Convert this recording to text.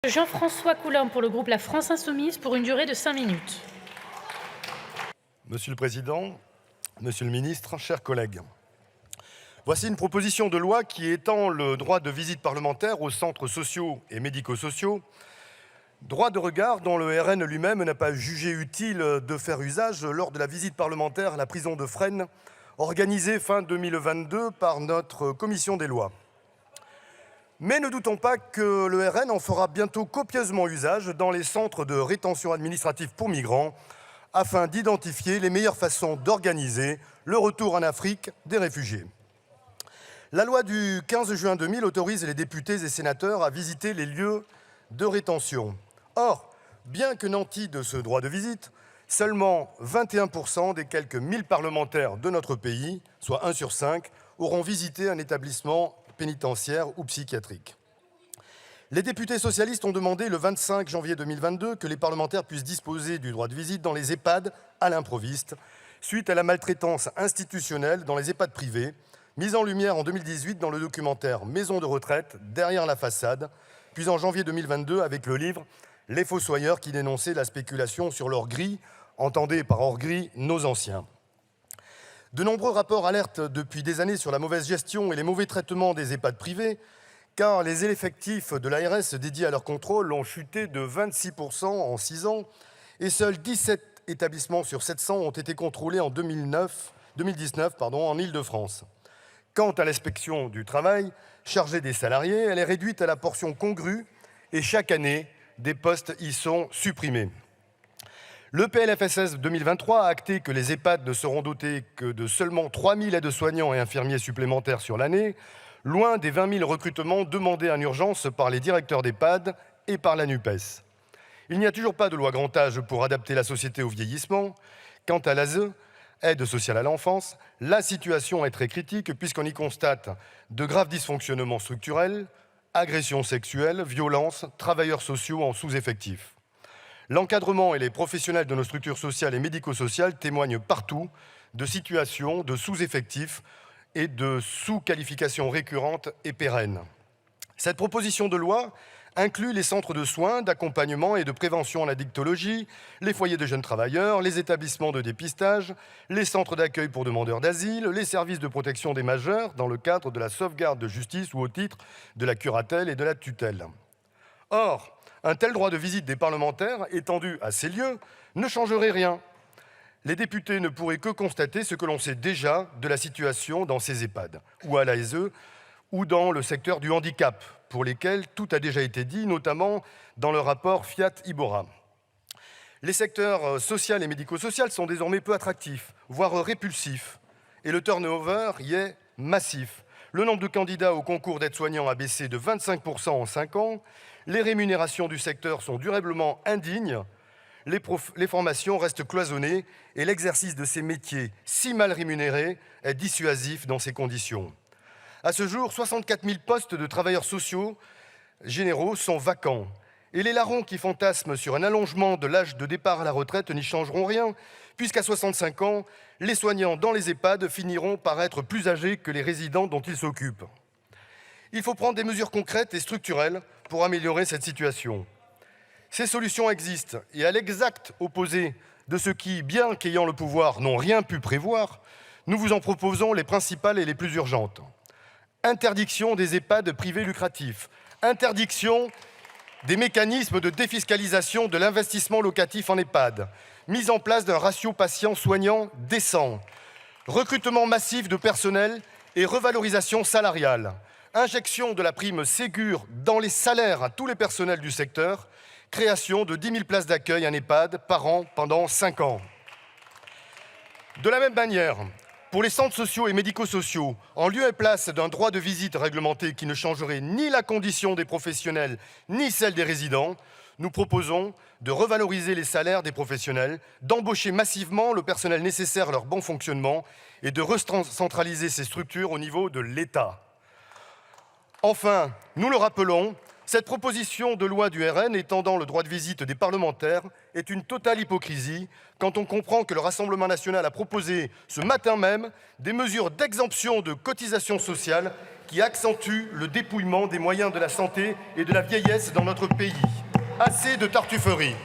Jean-François Coulin pour le groupe La France Insoumise pour une durée de 5 minutes. Monsieur le Président, Monsieur le Ministre, chers collègues, voici une proposition de loi qui étend le droit de visite parlementaire aux centres sociaux et médico-sociaux, droit de regard dont le RN lui-même n'a pas jugé utile de faire usage lors de la visite parlementaire à la prison de Fresnes, organisée fin 2022 par notre commission des lois. Mais ne doutons pas que le RN en fera bientôt copieusement usage dans les centres de rétention administrative pour migrants, afin d'identifier les meilleures façons d'organiser le retour en Afrique des réfugiés. La loi du 15 juin 2000 autorise les députés et sénateurs à visiter les lieux de rétention. Or, bien que nantis de ce droit de visite, seulement 21% des quelques 1000 parlementaires de notre pays, soit 1 sur 5, auront visité un établissement pénitentiaire ou psychiatrique. Les députés socialistes ont demandé le 25 janvier 2022 que les parlementaires puissent disposer du droit de visite dans les EHPAD à l'improviste, suite à la maltraitance institutionnelle dans les EHPAD privés, mise en lumière en 2018 dans le documentaire « Maison de retraite, derrière la façade », puis en janvier 2022 avec le livre « Les Fossoyeurs » qui dénonçait la spéculation sur l'or gris, entendez par or gris nos anciens. De nombreux rapports alertent depuis des années sur la mauvaise gestion et les mauvais traitements des EHPAD privés, car les effectifs de l'ARS dédiés à leur contrôle ont chuté de 26% en 6 ans, et seuls 17 établissements sur 700 ont été contrôlés en 2019 en Île-de-France. Quant à l'inspection du travail, chargée des salariés, elle est réduite à la portion congrue, et chaque année, des postes y sont supprimés. Le PLFSS 2023 a acté que les EHPAD ne seront dotés que de seulement 3 000 aides-soignants et infirmiers supplémentaires sur l'année, loin des 20 000 recrutements demandés en urgence par les directeurs d'EHPAD et par la NUPES. Il n'y a toujours pas de loi grand âge pour adapter la société au vieillissement. Quant à l'ASE, aide sociale à l'enfance, la situation est très critique puisqu'on y constate de graves dysfonctionnements structurels, agressions sexuelles, violences, travailleurs sociaux en sous-effectif. L'encadrement et les professionnels de nos structures sociales et médico-sociales témoignent partout de situations de sous-effectifs et de sous-qualifications récurrentes et pérennes. Cette proposition de loi inclut les centres de soins, d'accompagnement et de prévention en addictologie, les foyers de jeunes travailleurs, les établissements de dépistage, les centres d'accueil pour demandeurs d'asile, les services de protection des majeurs dans le cadre de la sauvegarde de justice ou au titre de la curatelle et de la tutelle. Or, un tel droit de visite des parlementaires, étendu à ces lieux, ne changerait rien. Les députés ne pourraient que constater ce que l'on sait déjà de la situation dans ces EHPAD, ou à l'ASE, ou dans le secteur du handicap, pour lesquels tout a déjà été dit, notamment dans le rapport Fiat-Ibora. Les secteurs social et médico-social sont désormais peu attractifs, voire répulsifs, et le turnover y est massif. Le nombre de candidats au concours d'aide-soignants a baissé de 25% en 5 ans, les rémunérations du secteur sont durablement indignes, les formations restent cloisonnées et l'exercice de ces métiers si mal rémunérés est dissuasif dans ces conditions. À ce jour, 64 000 postes de travailleurs sociaux généraux sont vacants. Et les larrons qui fantasment sur un allongement de l'âge de départ à la retraite n'y changeront rien, puisqu'à 65 ans, les soignants dans les EHPAD finiront par être plus âgés que les résidents dont ils s'occupent. Il faut prendre des mesures concrètes et structurelles pour améliorer cette situation. Ces solutions existent, et à l'exact opposé de ceux qui, bien qu'ayant le pouvoir, n'ont rien pu prévoir, nous vous en proposons les principales et les plus urgentes. Interdiction des EHPAD privés lucratifs, interdiction des mécanismes de défiscalisation de l'investissement locatif en EHPAD, mise en place d'un ratio patient-soignant décent, recrutement massif de personnel et revalorisation salariale, injection de la prime Ségur dans les salaires à tous les personnels du secteur, création de 10 000 places d'accueil en EHPAD par an pendant 5 ans. De la même manière, pour les centres sociaux et médico-sociaux, en lieu et place d'un droit de visite réglementé qui ne changerait ni la condition des professionnels ni celle des résidents, nous proposons de revaloriser les salaires des professionnels, d'embaucher massivement le personnel nécessaire à leur bon fonctionnement et de recentraliser ces structures au niveau de l'État. Enfin, nous le rappelons, cette proposition de loi du RN étendant le droit de visite des parlementaires est une totale hypocrisie quand on comprend que le Rassemblement national a proposé ce matin même des mesures d'exemption de cotisations sociales qui accentue le dépouillement des moyens de la santé et de la vieillesse dans notre pays. Assez de tartufferie.